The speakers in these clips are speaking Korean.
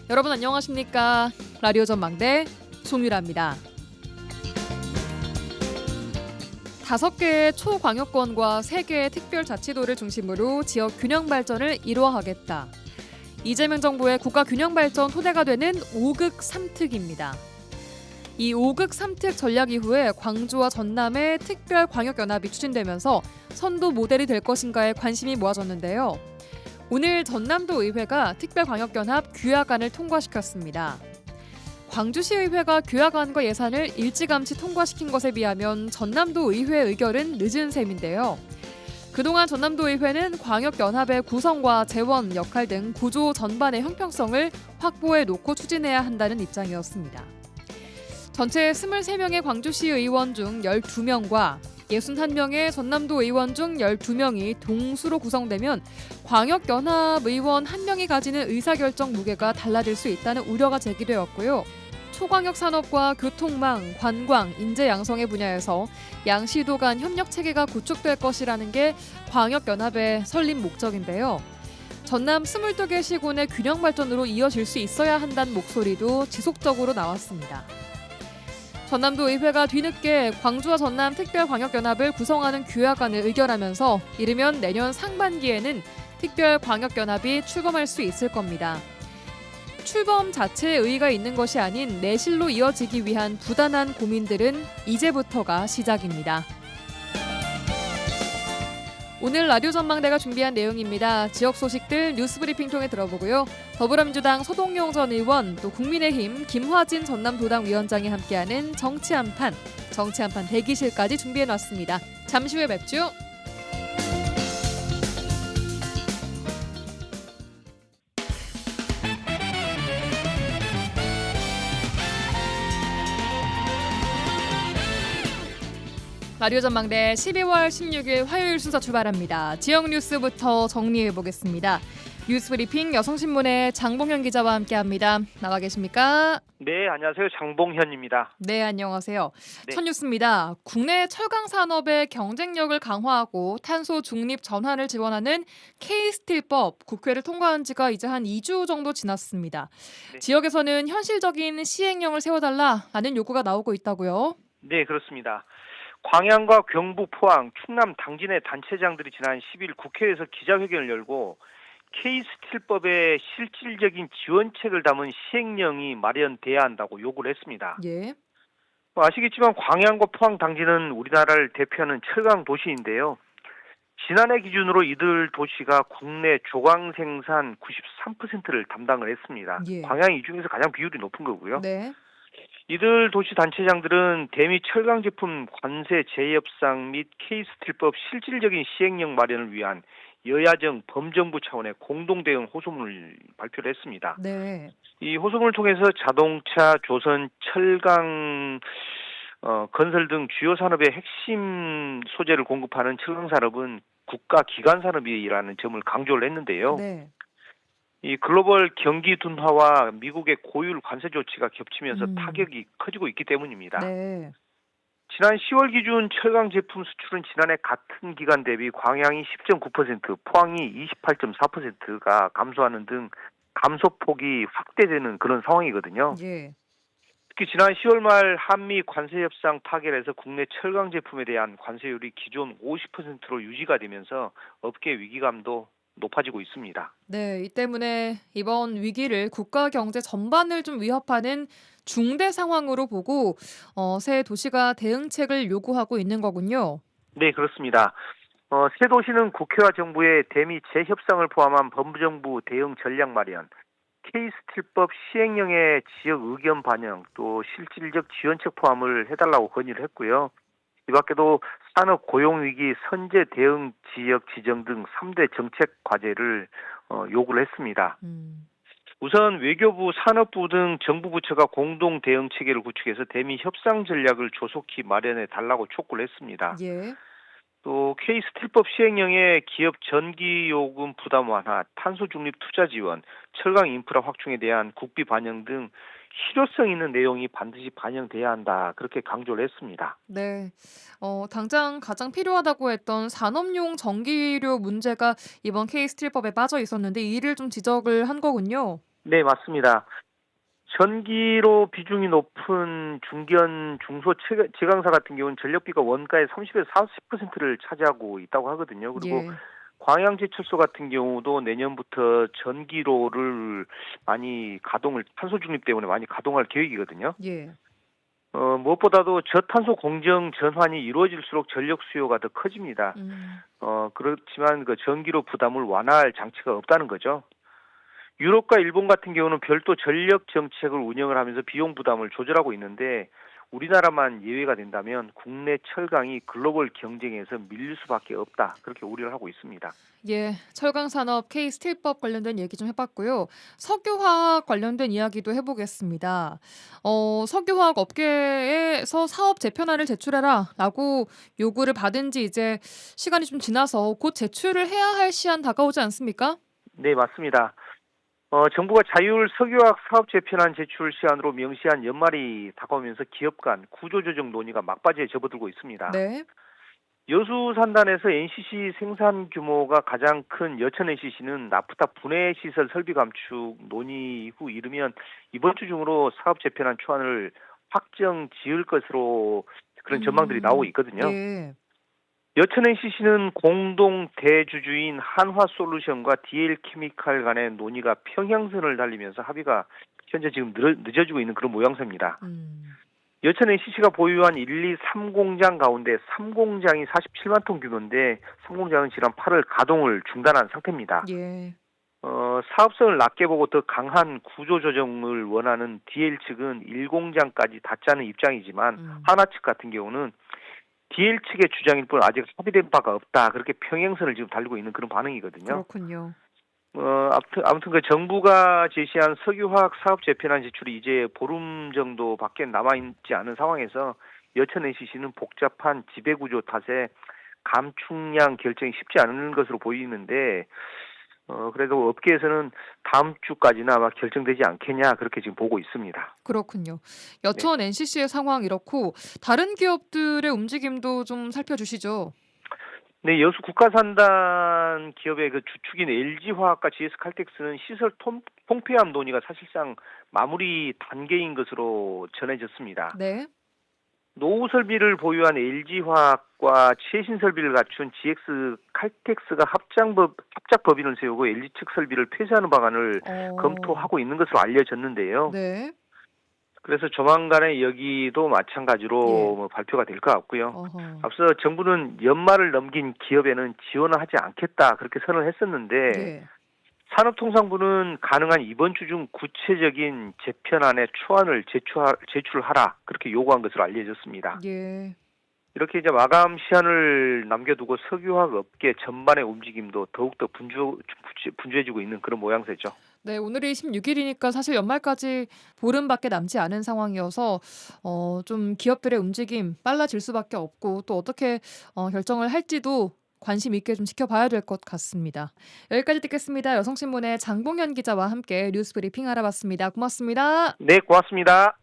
여러분 안녕하십니까? 라디오 전망대 송유라입니다. 5개의 초광역권과 3개의 특별자치도를 중심으로 지역 균형 발전을 이루어가겠다. 이재명 정부의 국가 균형 발전 토대가 되는 5극 3특입니다. 이 5극 3특 전략 이후에 광주와 전남의 특별광역연합이 추진되면서 선도 모델이 될 것인가에 관심이 모아졌는데요. 오늘 전남도 의회가 특별광역연합 규약안을 통과시켰습니다. 광주시의회가 규약안과 예산을 일찌감치 통과시킨 것에 비하면 전남도 의회 의결은 늦은 셈인데요. 그동안 전남도 의회는 광역연합의 구성과 재원, 역할 등 구조 전반의 형평성을 확보해 놓고 추진해야 한다는 입장이었습니다. 전체 23명의 광주시 의원 중 12명과 61명의 전남도 의원 중 12명이 동수로 구성되면 광역연합 의원 1명이 가지는 의사결정 무게가 달라질 수 있다는 우려가 제기되었고요. 초광역 산업과 교통망, 관광, 인재 양성의 분야에서 양시도 간 협력 체계가 구축될 것이라는 게 광역연합의 설립 목적인데요. 전남 22개 시군의 균형 발전으로 이어질 수 있어야 한다는 목소리도 지속적으로 나왔습니다. 전남도 의회가 뒤늦게 광주와 전남 특별광역연합을 구성하는 규약안을 의결하면서 이르면 내년 상반기에는 특별광역연합이 출범할 수 있을 겁니다. 출범 자체에 의의가 있는 것이 아닌 내실로 이어지기 위한 부단한 고민들은 이제부터가 시작입니다. 오늘 라디오 전망대가 준비한 내용입니다. 지역 소식들 뉴스브리핑 통해 들어보고요. 더불어민주당 서동용 전 의원, 또 국민의힘 김화진 전남도당 위원장이 함께하는 정치 한판 대기실까지 준비해놨습니다. 잠시 후에 뵙죠. 라디오 전망대 12월 16일 화요일 순서 출발합니다. 지역 뉴스부터 정리해보겠습니다. 뉴스브리핑 여성신문의 장봉현 기자와 함께합니다. 나와 계십니까? 네, 안녕하세요. 장봉현입니다. 네, 안녕하세요. 네. 첫 뉴스입니다. 국내 철강 산업의 경쟁력을 강화하고 탄소 중립 전환을 지원하는 K스틸법 국회를 통과한 지가 이제 한 2주 정도 지났습니다. 네. 지역에서는 현실적인 시행령을 세워달라는 요구가 나오고 있다고요? 네, 그렇습니다. 광양과 경북, 포항, 충남 당진의 단체장들이 지난 10일 국회에서 기자회견을 열고 K스틸법의 실질적인 지원책을 담은 시행령이 마련돼야 한다고 요구를 했습니다. 예. 아시겠지만 광양과 포항 당진은 우리나라를 대표하는 철강 도시인데요. 지난해 기준으로 이들 도시가 국내 조광 생산 93%를 담당을 했습니다. 예. 광양이 이 중에서 가장 비율이 높은 거고요. 네. 이들 도시 단체장들은 대미 철강 제품 관세 재협상 및 K스틸법 실질적인 시행령 마련을 위한 여야정 범정부 차원의 공동 대응 호소문을 발표를 했습니다. 네. 이 호소문을 통해서 자동차, 조선, 철강, 건설 등 주요 산업의 핵심 소재를 공급하는 철강 산업은 국가 기관 산업이라는 점을 강조를 했는데요. 네. 이 글로벌 경기 둔화와 미국의 고율 관세 조치가 겹치면서 타격이 커지고 있기 때문입니다. 네. 지난 10월 기준 철강 제품 수출은 지난해 같은 기간 대비 광양이 10.9%, 포항이 28.4%가 감소하는 등 감소폭이 확대되는 그런 상황이거든요. 예. 특히 지난 10월 말 한미 관세 협상 타결에서 국내 철강 제품에 대한 관세율이 기존 50%로 유지가 되면서 업계 위기감도 높아지고 있습니다. 네, 이 때문에 이번 위기를 국가 경제 전반을 좀 위협하는 중대 상황으로 보고 새 도시가 대응책을 요구하고 있는 거군요. 네, 그렇습니다. 새 도시는 국회와 정부의 대미 재협상을 포함한 범정부 대응 전략 마련, K스틸법 시행령의 지역 의견 반영, 또 실질적 지원책 포함을 해달라고 건의를 했고요. 이 밖에도 산업 고용위기 선제 대응 지역 지정 등 3대 정책 과제를 요구를 했습니다. 우선 외교부, 산업부 등 정부 부처가 공동 대응 체계를 구축해서 대미 협상 전략을 조속히 마련해 달라고 촉구를 했습니다. 예. 또 K스틸법 시행령에 기업 전기요금 부담 완화, 탄소 중립 투자 지원, 철강 인프라 확충에 대한 국비 반영 등 실효성 있는 내용이 반드시 반영돼야 한다. 그렇게 강조를 했습니다. 네. 당장 가장 필요하다고 했던 산업용 전기료 문제가 이번 K스틸법에 빠져 있었는데 이를 좀 지적을 한 거군요. 네, 맞습니다. 전기료 비중이 높은 중견, 중소 제강사 같은 경우는 전력비가 원가의 30에서 40%를 차지하고 있다고 하거든요. 그리고 예. 광양제철소 같은 경우도 내년부터 전기로를 탄소 중립 때문에 많이 가동할 계획이거든요. 예. 무엇보다도 저탄소 공정 전환이 이루어질수록 전력 수요가 더 커집니다. 음. 그렇지만 그 전기료 부담을 완화할 장치가 없다는 거죠. 유럽과 일본 같은 경우는 별도 전력 정책을 운영을 하면서 비용 부담을 조절하고 있는데 우리나라만 예외가 된다면 국내 철강이 글로벌 경쟁에서 밀릴 수밖에 없다. 그렇게 우려를 하고 있습니다. 예. 철강 산업 K스틸법 관련된 얘기 좀 해봤고요. 석유화학 관련된 이야기도 해보겠습니다. 석유화학 업계에서 사업 재편안을 제출해라라고 요구를 받은 지 이제 시간이 좀 지나서 곧 제출을 해야 할 시한 다가오지 않습니까? 네, 맞습니다. 정부가 자율 석유화학 사업 재편안 제출 시한으로 명시한 연말이 다가오면서 기업 간 구조조정 논의가 막바지에 접어들고 있습니다. 네. 여수산단에서 NCC 생산 규모가 가장 큰 여천 NCC는 나프타 분해 시설 설비 감축 논의 후 이르면 이번 주 중으로 사업 재편안 초안을 확정 지을 것으로 그런 전망들이 나오고 있거든요. 예. 여천 NCC는 공동 대주주인 한화솔루션과 DL케미칼 간의 논의가 평행선을 달리면서 합의가 현재 지금 늦어지고 있는 그런 모양새입니다. 여천 NCC가 보유한 1, 2, 3공장 가운데 3공장이 47만 톤 규모인데 3공장은 지난 8월 가동을 중단한 상태입니다. 예. 사업성을 낮게 보고 더 강한 구조조정을 원하는 DL 측은 1공장까지 닫자는 입장이지만 하나 측 같은 경우는 DL 측의 주장일 뿐 아직 합의된 바가 없다. 그렇게 평행선을 지금 달리고 있는 그런 반응이거든요. 그렇군요. 아무튼 그 정부가 제시한 석유화학 사업 재편안 제출이 이제 보름 정도밖에 남아있지 않은 상황에서 여천 NCC는 복잡한 지배구조 탓에 감축량 결정이 쉽지 않은 것으로 보이는데 그래도 업계에서는 다음 주까지는 아마 결정되지 않겠냐 그렇게 지금 보고 있습니다. 그렇군요. 여천 NCC의 상황 이렇고 다른 기업들의 움직임도 좀 살펴주시죠. 네, 여수 국가산단 기업의 그 주축인 LG화학과 GS칼텍스는 시설 통폐합 논의가 사실상 마무리 단계인 것으로 전해졌습니다. 네. 노후 설비를 보유한 LG화학과 최신 설비를 갖춘 GX칼텍스가 합작 법인을 세우고 LG 측 설비를 폐쇄하는 방안을 검토하고 있는 것으로 알려졌는데요. 네. 그래서 조만간에 여기도 마찬가지로 발표가 될 것 같고요. 어허. 앞서 정부는 연말을 넘긴 기업에는 지원을 하지 않겠다 그렇게 선언을 했었는데 예. 산업통상부는 가능한 이번 주 중 구체적인 재편안의 초안을 제출하라 그렇게 요구한 것으로 알려졌습니다. 예. 이렇게 이제 마감 시한을 남겨두고 석유화학 업계 전반의 움직임도 더욱더 분주해지고 있는 그런 모양새죠. 네, 오늘이 16일이니까 사실 연말까지 보름밖에 남지 않은 상황이어서 좀 기업들의 움직임 빨라질 수밖에 없고 또 어떻게 결정을 할지도 관심 있게 좀 지켜봐야 될 것 같습니다. 여기까지 듣겠습니다. 여성신문의 장봉현 기자와 함께 뉴스 브리핑 알아봤습니다. 고맙습니다. 네, 고맙습니다.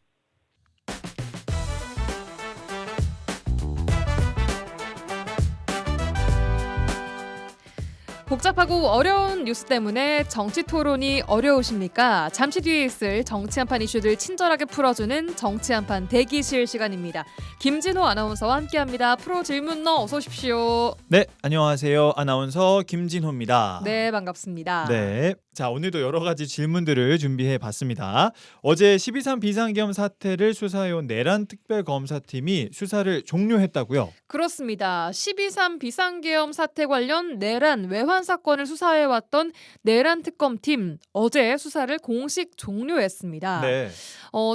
복잡하고 어려운 뉴스 때문에 정치 토론이 어려우십니까? 잠시 뒤에 있을 정치 한판 이슈들 친절하게 풀어주는 정치 한판 대기실 시간입니다. 김진호 아나운서와 함께합니다. 프로 질문너 어서 오십시오. 네, 안녕하세요. 아나운서 김진호입니다. 네, 반갑습니다. 네. 자, 오늘도 여러 가지 질문들을 준비해 봤습니다. 어제 12.3 비상계엄 사태를 수사해온 내란 특별검사팀이 수사를 종료했다고요? 그렇습니다. 12.3 비상계엄 사태 관련 내란 외환 사건을 수사해왔던 내란 특검팀 어제 수사를 공식 종료했습니다. 네.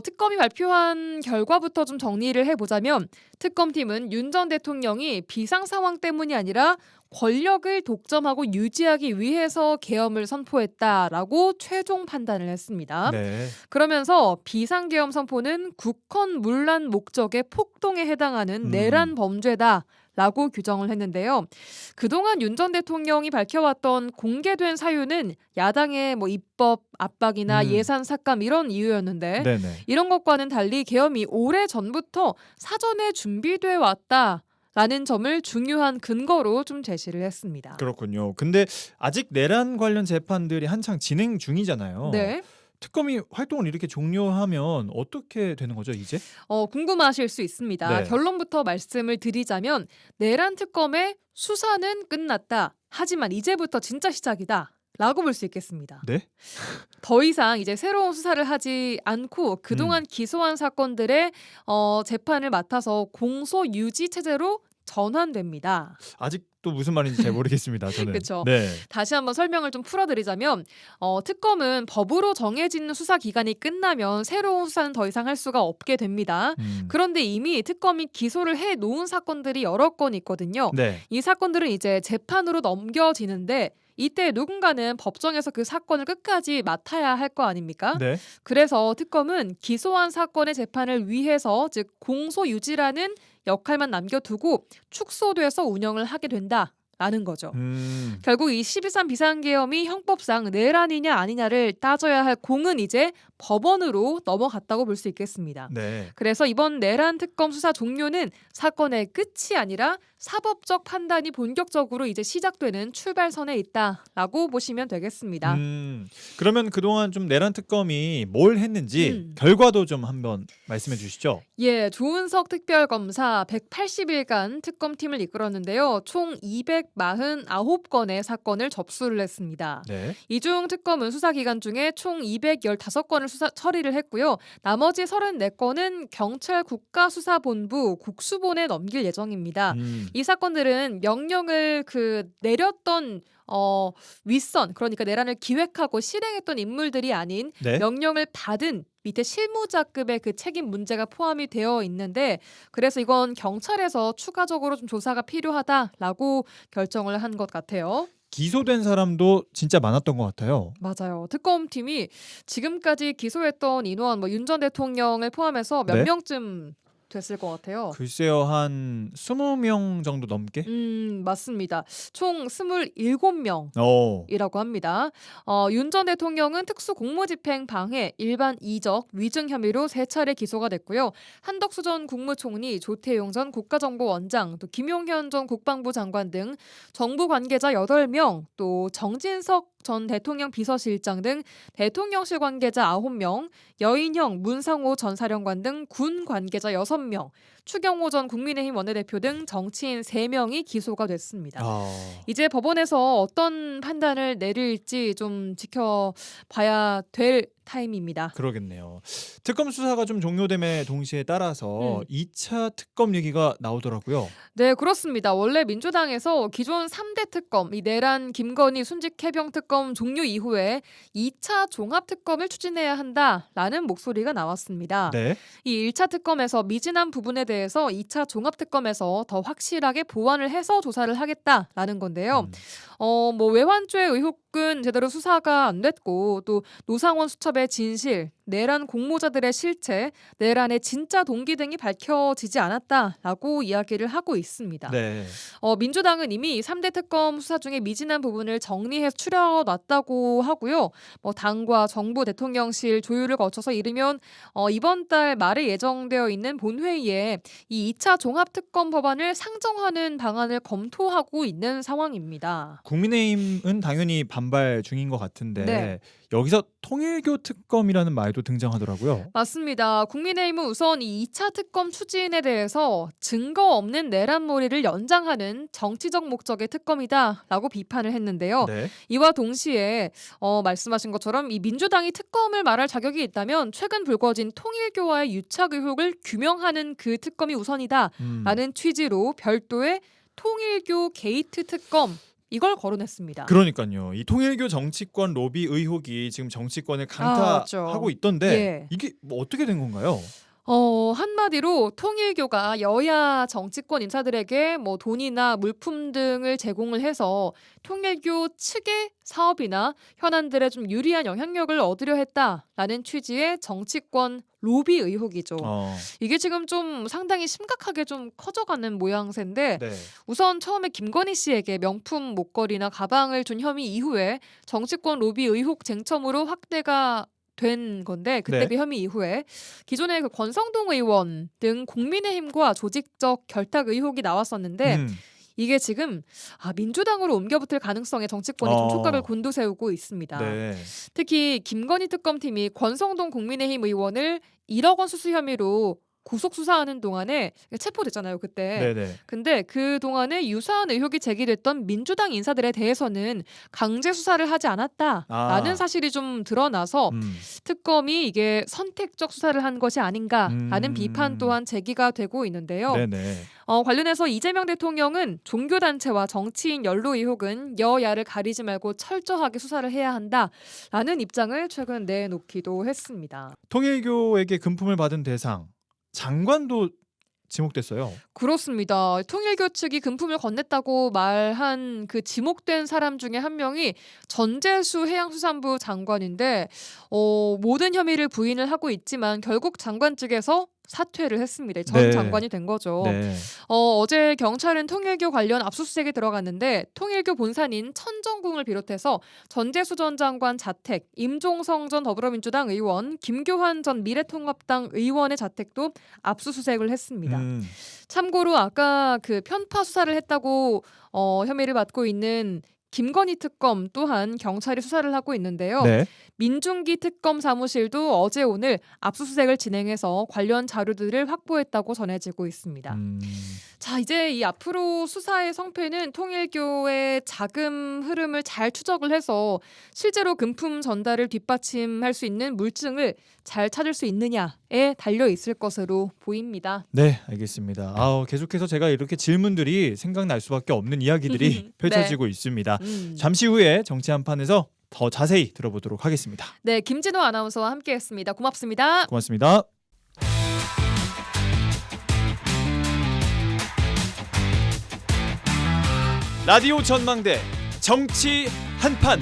특검이 발표한 결과부터 좀 정리를 해보자면 특검팀은 윤 전 대통령이 비상 상황 때문이 아니라 권력을 독점하고 유지하기 위해서 계엄을 선포했다라고 최종 판단을 했습니다. 네. 그러면서 비상계엄 선포는 국헌문란 목적의 폭동에 해당하는 내란 범죄다. 라고 규정을 했는데요. 그동안 윤 전 대통령이 밝혀왔던 공개된 사유는 야당의 입법 압박이나 예산 삭감 이런 이유였는데 네네. 이런 것과는 달리 계엄이 오래전부터 사전에 준비돼 왔다. 라는 점을 중요한 근거로 좀 제시를 했습니다. 그렇군요. 근데 아직 내란 관련 재판들이 한창 진행 중이잖아요. 네. 특검이 활동을 이렇게 종료하면 어떻게 되는 거죠, 이제? 궁금하실 수 있습니다. 네. 결론부터 말씀을 드리자면 내란 특검의 수사는 끝났다. 하지만 이제부터 진짜 시작이다. 라고 볼 수 있겠습니다. 네? 더 이상 이제 새로운 수사를 하지 않고 그동안 기소한 사건들의 재판을 맡아서 공소 유지 체제로 전환됩니다. 아직도 무슨 말인지 잘 모르겠습니다. 저는. 그쵸. 네. 다시 한번 설명을 좀 풀어드리자면 특검은 법으로 정해진 수사 기간이 끝나면 새로운 수사는 더 이상 할 수가 없게 됩니다. 그런데 이미 특검이 기소를 해놓은 사건들이 여러 건 있거든요. 네. 이 사건들은 이제 재판으로 넘겨지는데 이때 누군가는 법정에서 그 사건을 끝까지 맡아야 할 거 아닙니까? 네. 그래서 특검은 기소한 사건의 재판을 위해서 즉 공소유지라는 역할만 남겨두고 축소돼서 운영을 하게 된다라는 거죠. 결국 이 12.3 비상계엄이 형법상 내란이냐 아니냐를 따져야 할 공은 이제 법원으로 넘어갔다고 볼 수 있겠습니다. 네. 그래서 이번 내란 특검 수사 종료는 사건의 끝이 아니라 사법적 판단이 본격적으로 이제 시작되는 출발선에 있다라고 보시면 되겠습니다. 그러면 그동안 좀 내란 특검이 뭘 했는지 결과도 좀 한번 말씀해 주시죠. 예, 조은석 특별검사 180일간 특검팀을 이끌었는데요. 총 249건의 사건을 접수를 했습니다. 네. 이 중 특검은 수사 기간 중에 총 215건을 처리를 했고요. 나머지 34건은 경찰 국가수사본부 국수본에 넘길 예정입니다. 이 사건들은 명령을 내렸던 윗선, 그러니까 내란을 기획하고 실행했던 인물들이 아닌 네. 명령을 받은 밑에 실무자급의 그 책임 문제가 포함이 되어 있는데 그래서 이건 경찰에서 추가적으로 좀 조사가 필요하다라고 결정을 한 것 같아요. 기소된 사람도 진짜 많았던 것 같아요. 맞아요. 특검팀이 지금까지 기소했던 인원, 윤 전 대통령을 포함해서 몇 네? 명쯤 됐을 것 같아요. 글쎄요, 한 20명 정도 넘게? 맞습니다. 총 27명. 이라고 합니다. 윤 전 대통령은 특수 공무집행 방해, 일반 이적, 위증 혐의로 3차례 기소가 됐고요. 한덕수 전 국무총리, 조태용 전 국가정보원장, 또 김용현 전 국방부 장관 등 정부 관계자 8명, 또 정진석 전 대통령 비서실장 등 대통령실 관계자 9명, 여인형, 문상호 전 사령관 등 군 관계자 6명, 추경호 전 국민의힘 원내대표 등 정치인 3명이 기소가 됐습니다. 이제 법원에서 어떤 판단을 내릴지 좀 지켜봐야 될 타임입니다. 그러겠네요. 특검 수사가 좀 종료됨에 동시에 따라서 2차 특검 얘기가 나오더라고요. 네, 그렇습니다. 원래 민주당에서 기존 3대 특검, 이 내란 김건희 순직 해병 특검 종료 이후에 2차 종합 특검을 추진해야 한다라는 목소리가 나왔습니다. 네. 이 1차 특검에서 미진한 부분에 대해서 2차 종합 특검에서 더 확실하게 보완을 해서 조사를 하겠다라는 건데요. 외환죄 의혹은 제대로 수사가 안 됐고 또 노상원 수첩의 진실, 내란 공모자들의 실체, 내란의 진짜 동기 등이 밝혀지지 않았다라고 이야기를 하고 있습니다. 네. 민주당은 이미 3대 특검 수사 중에 미진한 부분을 정리해서 추려놨다고 하고요. 당과 정부 대통령실 조율을 거쳐서 이르면 이번 달 말에 예정되어 있는 본회의에 이 2차 종합특검 법안을 상정하는 방안을 검토하고 있는 상황입니다. 국민의힘은 당연히 반발 중인 것 같은데 네. 여기서 통일교 특검이라는 말도 등장하더라고요. 맞습니다. 국민의힘은 우선 이 2차 특검 추진에 대해서 증거 없는 내란몰이를 연장하는 정치적 목적의 특검이다라고 비판을 했는데요. 네. 이와 동시에 말씀하신 것처럼 이 민주당이 특검을 말할 자격이 있다면 최근 불거진 통일교와의 유착 의혹을 규명하는 그 특검이 우선이다라는 취지로 별도의 통일교 게이트 특검 이걸 거론했습니다. 그러니까요. 이 통일교 정치권 로비 의혹이 지금 정치권을 강타하고 있던데 예. 이게 어떻게 된 건가요? 한마디로 통일교가 여야 정치권 인사들에게 돈이나 물품 등을 제공을 해서 통일교 측의 사업이나 현안들에 좀 유리한 영향력을 얻으려 했다라는 취지의 정치권 로비 의혹이죠. 이게 지금 좀 상당히 심각하게 좀 커져가는 모양새인데 네. 우선 처음에 김건희 씨에게 명품 목걸이나 가방을 준 혐의 이후에 정치권 로비 의혹 쟁점으로 확대가 된 건데 그때 네. 그 혐의 이후에 기존의 그 권성동 의원 등 국민의힘과 조직적 결탁 의혹이 나왔었는데 이게 지금 민주당으로 옮겨붙을 가능성에 정치권이 좀 촉각을 곤두세우고 있습니다. 네. 특히 김건희 특검팀이 권성동 국민의힘 의원을 1억 원 수수 혐의로 구속 수사하는 동안에 체포됐잖아요, 그때. 네네. 근데 그 동안에 유사한 의혹이 제기됐던 민주당 인사들에 대해서는 강제 수사를 하지 않았다라는 사실이 좀 드러나서 특검이 이게 선택적 수사를 한 것이 아닌가라는 비판 또한 제기가 되고 있는데요. 네네. 관련해서 이재명 대통령은 종교단체와 정치인 연루 의혹은 여야를 가리지 말고 철저하게 수사를 해야 한다라는 입장을 최근 내놓기도 했습니다. 통일교에게 금품을 받은 대상 장관도 지목됐어요. 그렇습니다. 통일교 측이 금품을 건넸다고 말한 그 지목된 사람 중에 한 명이 전재수 해양수산부 장관인데 모든 혐의를 부인을 하고 있지만 결국 장관 측에서 사퇴를 했습니다. 전 네. 장관이 된 거죠. 네. 어제 경찰은 통일교 관련 압수수색에 들어갔는데 통일교 본산인 천정궁을 비롯해서 전재수 전 장관 자택, 임종성 전 더불어민주당 의원, 김교환 전 미래통합당 의원의 자택도 압수수색을 했습니다. 참고로 아까 그 편파 수사를 했다고 혐의를 받고 있는 김건희 특검 또한 경찰이 수사를 하고 있는데요. 네. 민중기 특검 사무실도 어제 오늘 압수수색을 진행해서 관련 자료들을 확보했다고 전해지고 있습니다. 자, 이제 이 앞으로 수사의 성패는 통일교의 자금 흐름을 잘 추적을 해서 실제로 금품 전달을 뒷받침할 수 있는 물증을 잘 찾을 수 있느냐에 달려 있을 것으로 보입니다. 네, 알겠습니다. 계속해서 제가 이렇게 질문들이 생각날 수밖에 없는 이야기들이 펼쳐지고 있습니다. 잠시 후에 정치 한판에서 더 자세히 들어보도록 하겠습니다. 네, 김진호 아나운서와 함께했습니다. 고맙습니다. 고맙습니다. 라디오 전망대 정치 한판.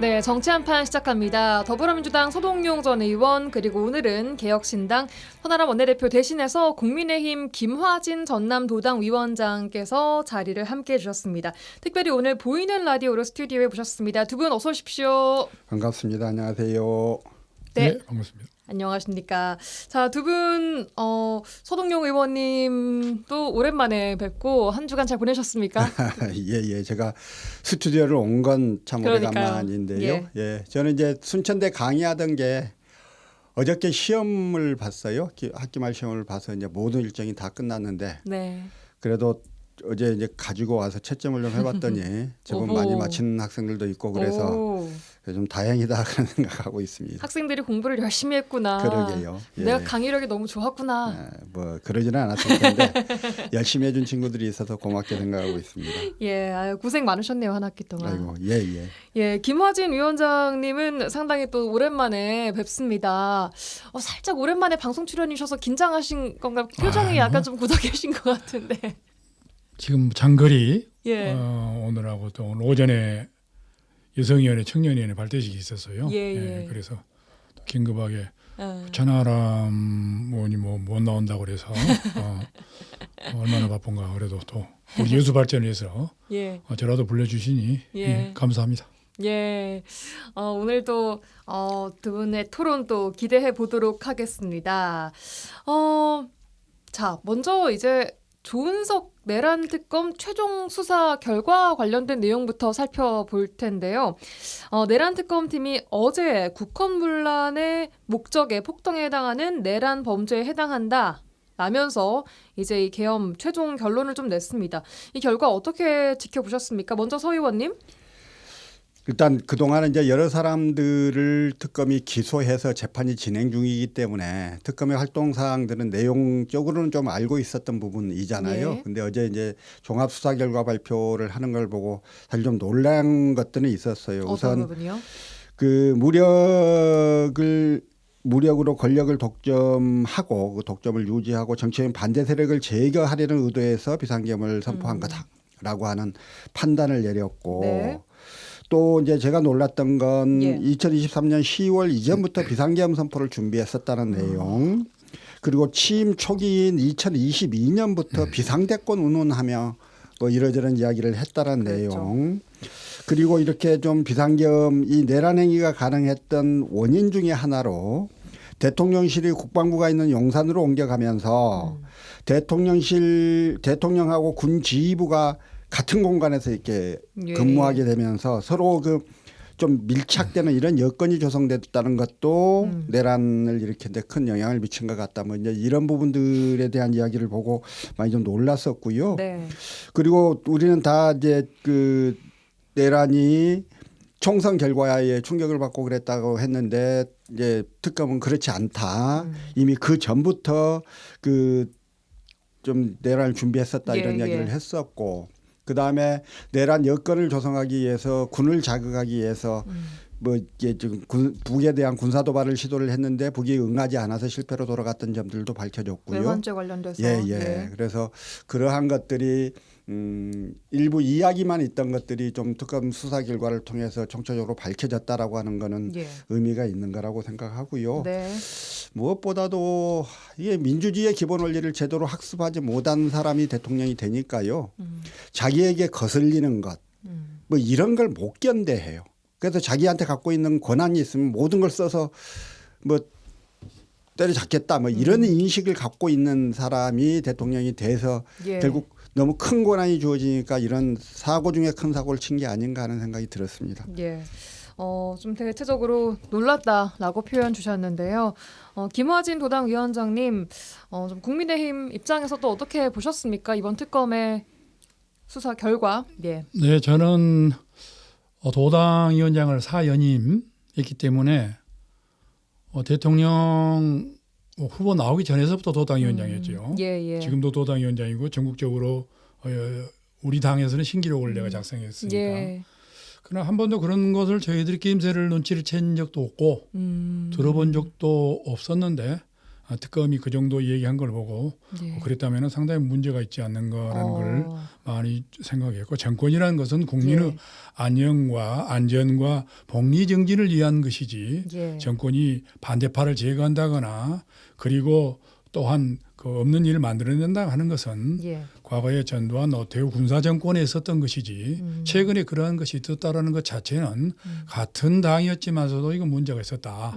네, 정치 한판 시작합니다. 더불어민주당 서동용 전 의원 그리고 오늘은 개혁신당 천하람 원내대표 대신해서 국민의힘 김화진 전남도당 위원장께서 자리를 함께해 주셨습니다. 특별히 오늘 보이는 라디오로 스튜디오에 모셨습니다. 두 분 어서 오십시오. 반갑습니다. 안녕하세요. 네, 반갑습니다. 안녕하십니까. 자, 두 분 서동용 의원님 또 오랜만에 뵙고 한 주간 잘 보내셨습니까? 예. 제가 스튜디오를 온 건 참 오래간만인데요. 예. 저는 이제 순천대 강의하던 게 어저께 시험을 봤어요. 학기말 시험을 봐서 이제 모든 일정이 다 끝났는데 네. 그래도 어제 이제 가지고 와서 채점을 좀 해봤더니 제법 많이 맞히는 학생들도 있고 그래서 좀 다행이다 그런 생각하고 있습니다. 학생들이 공부를 열심히 했구나. 그러게요. 예. 내가 강의력이 너무 좋았구나. 뭐 그러지는 않았을 텐데 열심히 해준 친구들이 있어서 고맙게 생각하고 있습니다. 예, 고생 많으셨네요 한 학기 동안. 아이고, 예. 예, 김화진 위원장님은 상당히 또 오랜만에 뵙습니다. 살짝 오랜만에 방송 출연이셔서 긴장하신 건가? 표정이 약간 좀 굳어계신 것 같은데. 지금 장거리 예. 오늘하고 또 오늘 오전에 여성위원회 청년위원회 발대식이 있었어요. 예. 그래서 또 긴급하게 천하람 의원이 못 나온다고 그래서 얼마나 바쁜가 그래도 또 우리 여수 발전을 위해서 저라도 불러주시니 감사합니다. 예, 오늘도 두 분의 토론 또 기대해 보도록 하겠습니다. 자, 먼저 이제 조은석 내란 특검 최종 수사 결과 관련된 내용부터 살펴볼 텐데요. 내란 특검팀이 어제 국헌문란의 목적의 폭동에 해당하는 내란 범죄에 해당한다 라면서 이제 이 계엄 최종 결론을 좀 냈습니다. 이 결과 어떻게 지켜보셨습니까? 먼저 서 의원님. 일단 그동안은 이제 여러 사람들을 특검이 기소해서 재판이 진행 중이기 때문에 특검의 활동 사항들은 내용적으로는 좀 알고 있었던 부분이잖아요. 근데 어제 이제 종합 수사 결과 발표를 하는 걸 보고 사실 좀 놀란 것들은 있었어요. 우선 부분이요? 그 무력으로 권력을 독점하고 그 독점을 유지하고 정치적인 반대 세력을 제거하려는 의도에서 비상계엄을 선포한 거다라고 하는 판단을 내렸고 또 이제 제가 놀랐던 건 2023년 10월 이전부터 비상계엄 선포를 준비했었다는 내용, 그리고 취임 초기인 2022년부터 비상대권 운운하며 뭐 이러저런 이야기를 했다는 내용, 그리고 이렇게 좀 비상계엄 이 내란 행위가 가능했던 원인 중에 하나로 대통령실이 국방부가 있는 용산으로 옮겨가면서 대통령하고 군 지휘부가 같은 공간에서 이렇게 예. 근무하게 되면서 서로 그 좀 밀착되는 이런 여건이 조성됐다는 것도 내란을 일으키는데 큰 영향을 미친 것 같다. 뭐 이제 이런 부분들에 대한 이야기를 보고 많이 좀 놀랐었고요. 네. 그리고 우리는 다 이제 그 내란이 총선 결과에 충격을 받고 그랬다고 했는데 이제 특검은 그렇지 않다. 이미 그 전부터 그 좀 내란을 준비했었다 이런 이야기를 했었고 그다음에 내란 여건을 조성하기 위해서 군을 자극하기 위해서 뭐 이게 지금 북에 대한 군사 도발을 시도를 했는데 북이 응하지 않아서 실패로 돌아갔던 점들도 밝혀졌고요. 외환죄 관련돼서. 예. 그래서 그러한 것들이 일부 이야기만 있던 것들이 좀 특검 수사 결과를 통해서 총체적으로 밝혀졌다라고 하는 거는 의미가 있는 거라고 생각하고요. 네. 무엇보다도 이게 민주주의의 기본 원리를 제대로 학습하지 못한 사람이 대통령이 되니까요. 자기에게 거슬리는 것, 뭐 이런 걸 못 견뎌해요. 그래서 자기한테 갖고 있는 권한이 있으면 모든 걸 써서 뭐 때려잡겠다 뭐 이런 인식을 갖고 있는 사람이 대통령이 돼서 결국 너무 큰 권한이 주어지니까 이런 사고 중에 큰 사고를 친 게 아닌가 하는 생각이 들었습니다. 예. 좀 대체적으로 놀랐다라고 표현 주셨는데요. 김화진 도당위원장님, 좀 국민의힘 입장에서 또 어떻게 보셨습니까? 이번 특검의 수사 결과. 예. 네, 저는 도당위원장을 4연임했기 때문에 대통령 후보 나오기 전에서부터 도당위원장이었죠. 예. 지금도 도당위원장이고 전국적으로 우리 당에서는 신기록을 내가 작성했으니까. 예. 그러나 한 번도 그런 것을 저희들이 낌새를 눈치를 챈 적도 없고 들어본 적도 없었는데 특검이 그 정도 얘기한 걸 보고 그랬다면 상당히 문제가 있지 않는가라는 걸 많이 생각했고 정권이라는 것은 국민의 안전과 복리 정진을 위한 것이지 정권이 반대파를 제거한다거나 그리고 또한 그 없는 일을 만들어낸다 하는 것은 과거에 전두환 노태우 군사정권에 있었던 것이지 최근에 그러한 것이 있었다라는 것 자체는 같은 당이었지만서도 이건 문제가 있었다.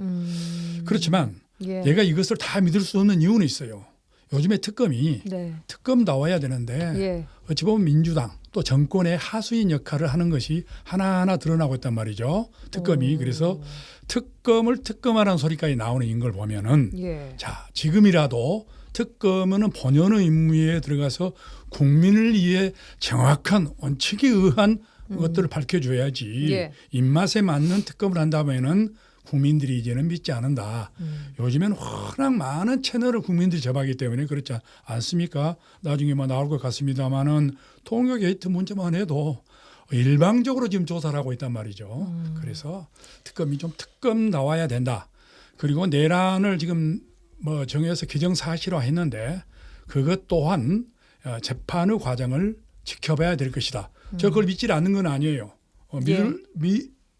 그렇지만 내가 이것을 다 믿을 수 없는 이유는 있어요. 요즘에 특검이 특검 나와야 되는데 어찌 보면 민주당 또 정권의 하수인 역할을 하는 것이 하나하나 드러나고 있단 말이죠. 특검이. 그래서 특검을 특검하라는 소리까지 나오는 걸 보면은 자 지금이라도 특검은 본연의 임무에 들어가서 국민을 위해 정확한 원칙에 의한 것들을 밝혀줘야지 입맛에 맞는 특검을 한다면은 국민들이 이제는 믿지 않는다. 요즘엔 워낙 많은 채널을 국민들이 접하기 때문에 그렇지 않습니까? 나중에 뭐 나올 것 같습니다만은 통역 게이트 문제만 해도 일방적으로 지금 조사를 하고 있단 말이죠. 그래서 특검이 좀 특검 나와야 된다. 그리고 내란을 지금 뭐 정해서 기정사실화했는데 그것 또한 재판의 과정을 지켜봐야 될 것이다. 저 그걸 믿지 않는 건 아니에요.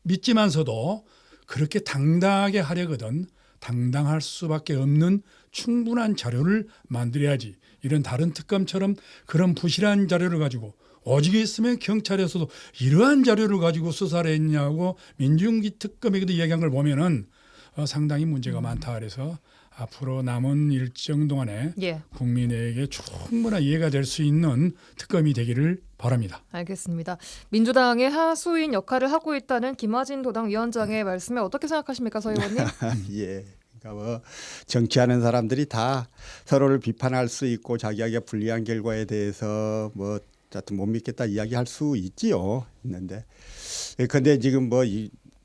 믿지만서도 그렇게 당당하게 하려거든 당당할 수밖에 없는 충분한 자료를 만들어야지. 이런 다른 특검처럼 그런 부실한 자료를 가지고 오직 있으면 경찰에서도 이러한 자료를 가지고 수사를 했냐고 민중기 특검에게도 이야기한 걸 보면은 상당히 문제가 많다. 그래서 앞으로 남은 일정 동안에 국민에게 충분한 이해가 될 수 있는 특검이 되기를 바랍니다. 알겠습니다. 민주당의 하수인 역할을 하고 있다는 김화진 도당위원장의 말씀에 어떻게 생각하십니까, 서 의원님? 예. 그러니까 뭐 정치하는 사람들이 다 서로를 비판할 수 있고 자기에게 불리한 결과에 대해서 뭐 하여튼 못 믿겠다 이야기할 수 있지요. 있는데. 그런데 지금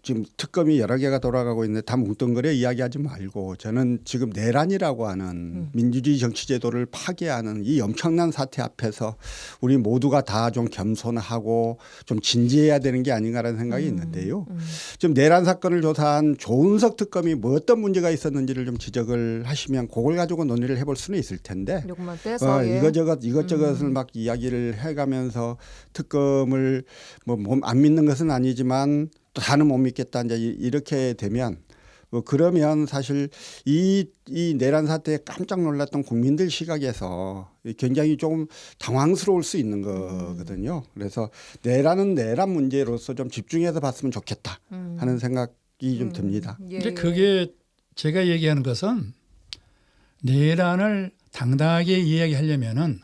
지금 특검이 여러 개가 돌아가고 있는데 다 뭉뚱그려 이야기하지 말고 저는 지금 내란이라고 하는 민주주의 정치제도를 파괴하는 이 엄청난 사태 앞에서 우리 모두가 다 좀 겸손하고 좀 진지해야 되는 게 아닌가라는 생각이 있는데요. 지금 내란 사건을 조사한 조은석 특검이 뭐 어떤 문제가 있었는지를 좀 지적을 하시면 그걸 가지고 논의를 해볼 수는 있을 텐데 요것만 떼서 이것저것을 막 이야기를 해가면서 특검을 뭐 안 믿는 것은 아니지만 또 다는 못 믿겠다 이제 이렇게 되면 그러면 사실 이 내란 사태에 깜짝 놀랐던 국민들 시각에서 굉장히 좀 당황스러울 수 있는 거거든요. 그래서 내란 문제로서 좀 집중해서 봤으면 좋겠다 하는 생각이 좀 듭니다. 이제 그게 제가 얘기하는 것은 내란을 당당하게 이야기하려면은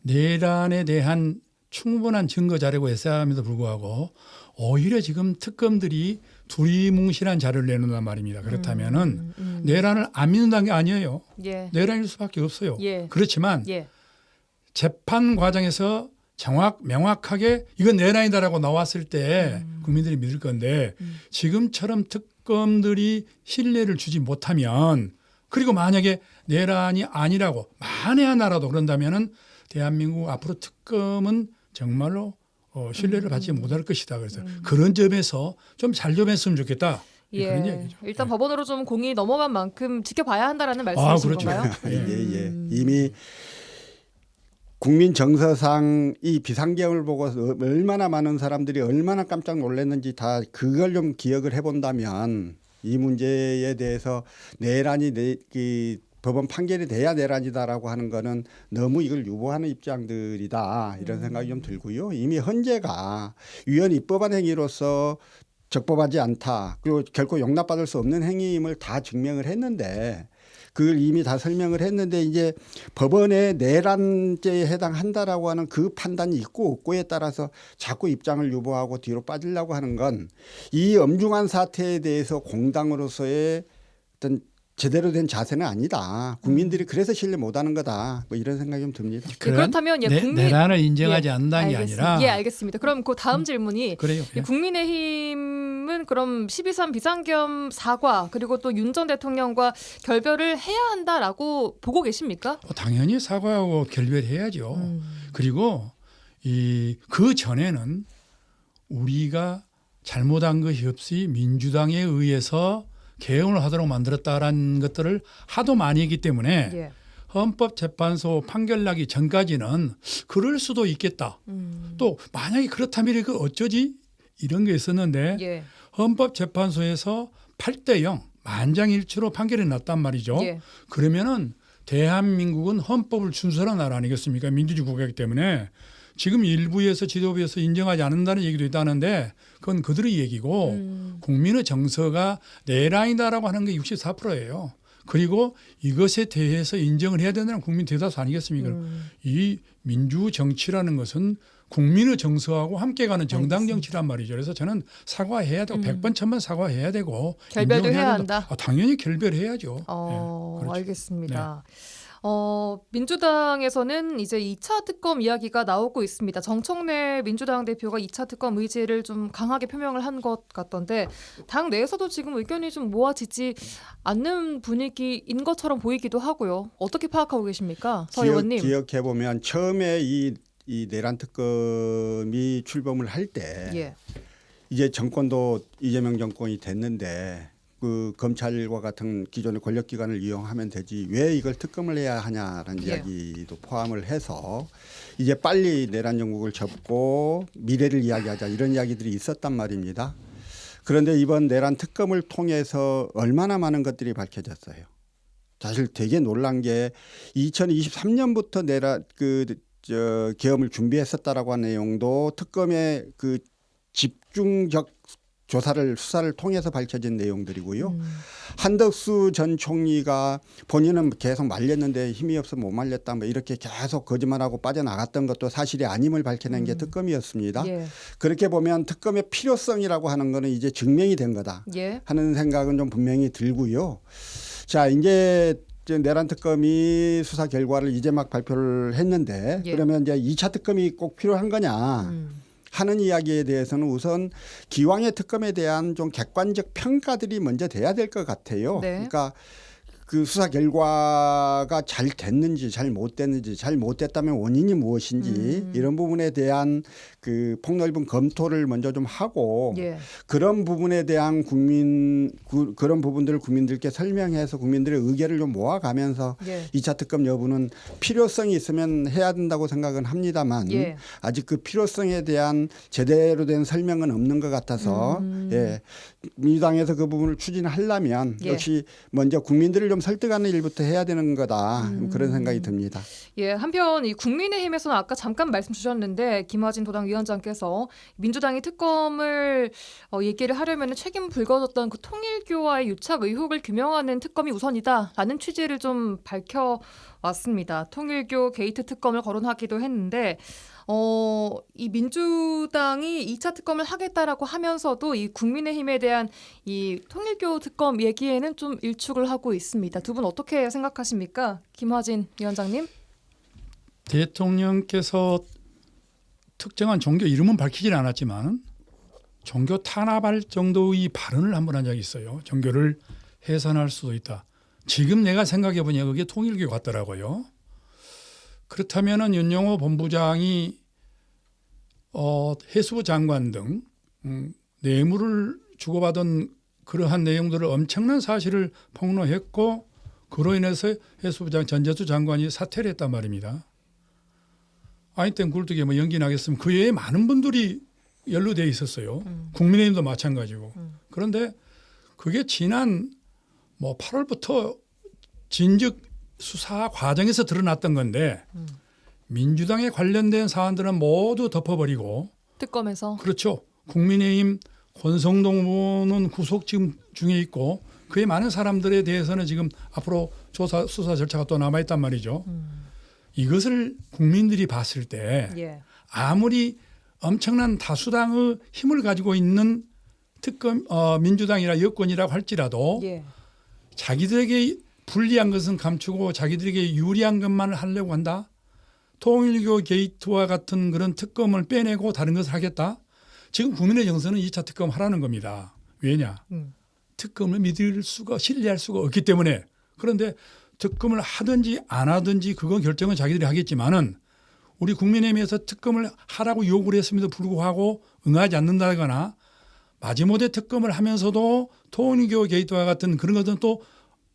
내란에 대한 충분한 증거 자료가 있어야 함에도 불구하고 오히려 지금 특검들이 두리뭉실한 자료를 내놓는단 말입니다. 그렇다면은 내란을 안 믿는다는 게 아니에요. 예. 내란일 수밖에 없어요. 예. 그렇지만 예. 재판 과정에서 명확하게 이건 내란이다라고 나왔을 때 국민들이 믿을 건데 지금처럼 특검들이 신뢰를 주지 못하면 그리고 만약에 내란이 아니라고 만에 하나라도 그런다면은 대한민국 앞으로 특검은 정말로 신뢰를 받지 못할 것이다. 그래서 그런 점에서 좀 잘 좀 했으면 좋겠다. 예. 그런 얘기죠. 일단 예. 법원으로 좀 공이 넘어간 만큼 지켜봐야 한다라는 말씀이신 그렇죠. 건가요? 예. 이미 국민 정서상 이 비상계엄을 보고 얼마나 많은 사람들이 얼마나 깜짝 놀랐는지 다 그걸 좀 기억을 해본다면 이 문제에 대해서 내란이 법원 판결이 돼야 내란이다라고 하는 거는 너무 이걸 유보하는 입장들이다 이런 생각이 좀 들고요. 이미 헌재가 위헌 입법한 행위로서 적법하지 않다. 그리고 결코 용납받을 수 없는 행위임을 다 증명을 했는데 그걸 이미 다 설명을 했는데 이제 법원의 내란죄에 해당한다라고 하는 그 판단이 있고 없고에 따라서 자꾸 입장을 유보하고 뒤로 빠지려고 하는 건 이 엄중한 사태에 대해서 공당으로서의 어떤 제대로 된 자세는 아니다. 국민들이 그래서 신뢰 못하는 거다. 뭐 이런 생각이 좀 듭니다. 그렇다면 내란을 인정하지 않는다는 게 아니라 알겠습니다. 그럼 그 다음 질문이 그래요. 예. 국민의힘은 그럼 12.3 비상계엄 사과 그리고 또 윤 전 대통령과 결별을 해야 한다라고 보고 계십니까? 당연히 사과하고 결별해야죠. 그리고 그 전에는 우리가 잘못한 것이 없이 민주당에 의해서 개헌을 하도록 만들었다라는 것들을 하도 많이 했기 때문에 예. 헌법재판소 판결 나기 전까지는 그럴 수도 있겠다. 또 만약에 그렇다면 그 어쩌지? 이런 게 있었는데 예. 헌법재판소에서 8대0 만장일치로 판결이 났단 말이죠. 예. 그러면은 대한민국은 헌법을 준수하는 나라 아니겠습니까? 민주주의 국가이기 때문에 지금 일부에서 지도부에서 인정하지 않는다는 얘기도 있다는데 그건 그들의 얘기고 국민의 정서가 내란이다라고 하는 게 64%예요. 그리고 이것에 대해서 인정을 해야 된다는 국민 대다수 아니겠습니까? 이 민주 정치라는 것은 국민의 정서하고 함께 가는 정당 정치란 말이죠. 그래서 저는 사과해야 되고 100번 1000번 사과해야 되고 결별도 해야 한다. 당연히 결별해야죠. 네, 그렇죠. 알겠습니다. 민주당에서는 이제 2차 특검 이야기가 나오고 있습니다. 정청래 민주당 대표가 2차 특검 의지를 좀 강하게 표명을 한 것 같던데 당 내에서도 지금 의견이 좀 모아지지 않는 분위기인 것처럼 보이기도 하고요. 어떻게 파악하고 계십니까? 서 의원님. 기억해 보면 처음에 이 내란 특검이 출범을 할 때 예. 이제 정권도 이재명 정권이 됐는데 그 검찰과 같은 기존의 권력기관을 이용하면 되지 왜 이걸 특검을 해야 하냐라는 이야기도 포함을 해서 이제 빨리 내란 정국을 접고 미래를 이야기하자 이런 이야기들이 있었단 말입니다. 그런데 이번 내란 특검을 통해서 얼마나 많은 것들이 밝혀졌어요. 사실 되게 놀란 게 2023년부터 내란 계엄을 준비했었다라고 하는 내용도 특검의 그 집중적 수사를 통해서 밝혀진 내용들이고요. 한덕수 전 총리가 본인은 계속 말렸는데 힘이 없어 못 말렸다 뭐 이렇게 계속 거짓말하고 빠져나갔던 것도 사실이 아님을 밝혀낸 게 특검이었습니다. 예. 그렇게 보면 특검의 필요성이라고 하는 거는 이제 증명이 된 거다 예. 하는 생각은 좀 분명히 들고요. 자, 이제 내란 특검이 수사 결과를 이제 막 발표를 했는데 그러면 이제 2차 특검이 꼭 필요한 거냐 하는 이야기에 대해서는 우선 기왕의 특검에 대한 좀 객관적 평가들이 먼저 돼야 될 것 같아요. 네. 그러니까 그 수사 결과가 잘 됐는지 잘 못됐다면 원인이 무엇인지 이런 부분에 대한 그 폭넓은 검토를 먼저 좀 하고 그런 부분에 대한 그런 부분들을 국민들께 설명해서 국민들의 의견을 좀 모아가면서 2차 특검 여부는 필요성이 있으면 해야 된다고 생각은 합니다만 아직 그 필요성에 대한 제대로 된 설명은 없는 것 같아서 민주당에서 그 부분을 추진하려면 역시 먼저 국민들을 좀 설득하는 일부터 해야 되는 거다. 그런 생각이 듭니다. 예, 한편 이 국민의힘에서는 아까 잠깐 말씀 주셨는데 김화진 도당 위원장께서 민주당이 특검을 얘기를 하려면 책임 불거졌던 그 통일교와의 유착 의혹을 규명하는 특검이 우선이다라는 취지를 좀 밝혀왔습니다. 통일교 게이트 특검을 거론하기도 했는데 이 민주당이 2차 특검을 하겠다라고 하면서도 이 국민의힘에 대한 이 통일교 특검 얘기에는 좀 일축을 하고 있습니다. 두 분 어떻게 생각하십니까? 김화진 위원장님. 대통령께서 특정한 종교 이름은 밝히진 않았지만 종교 탄압할 정도의 발언을 한 번 한 적이 있어요. 종교를 해산할 수도 있다. 지금 내가 생각해 보니 그게 통일교 같더라고요. 그렇다면은 윤영호 본부장이 해수부 장관 등 뇌물을 주고받은 그러한 내용들을 엄청난 사실을 폭로했고 그로 인해서 해수부 전재수 장관이 사퇴를 했단 말입니다. 아인슈타인 굴뚝에 뭐 연기 나겠으면 그 외에 많은 분들이 연루돼 있었어요. 국민의힘도 마찬가지고. 그런데 그게 지난 뭐 8월부터 진즉 수사 과정에서 드러났던 건데 민주당에 관련된 사안들은 모두 덮어버리고 특검에서. 그렇죠. 국민의힘 권성동 의원은 구속 지금 중에 있고 그에 많은 사람들에 대해서는 지금 앞으로 수사 절차가 또 남아있단 말이죠. 이것을 국민들이 봤을 때 예. 아무리 엄청난 다수당의 힘을 가지고 있는 특검 민주당이나 여권이라고 할지라도 예. 자기들에게 불리한 것은 감추고 자기들에게 유리한 것만 하려고 한다. 통일교 게이트와 같은 그런 특검을 빼내고 다른 것을 하겠다. 지금 국민의 정서는 2차 특검 하라는 겁니다. 왜냐? 특검을 믿을 수가 신뢰할 수가 없기 때문에. 그런데 특검을 하든지 안 하든지 그건 결정은 자기들이 하겠지만은 우리 국민의힘에서 특검을 하라고 요구를 했음에도 불구하고 응하지 않는다거나 마지못해 특검을 하면서도 통일교 게이트와 같은 그런 것은 또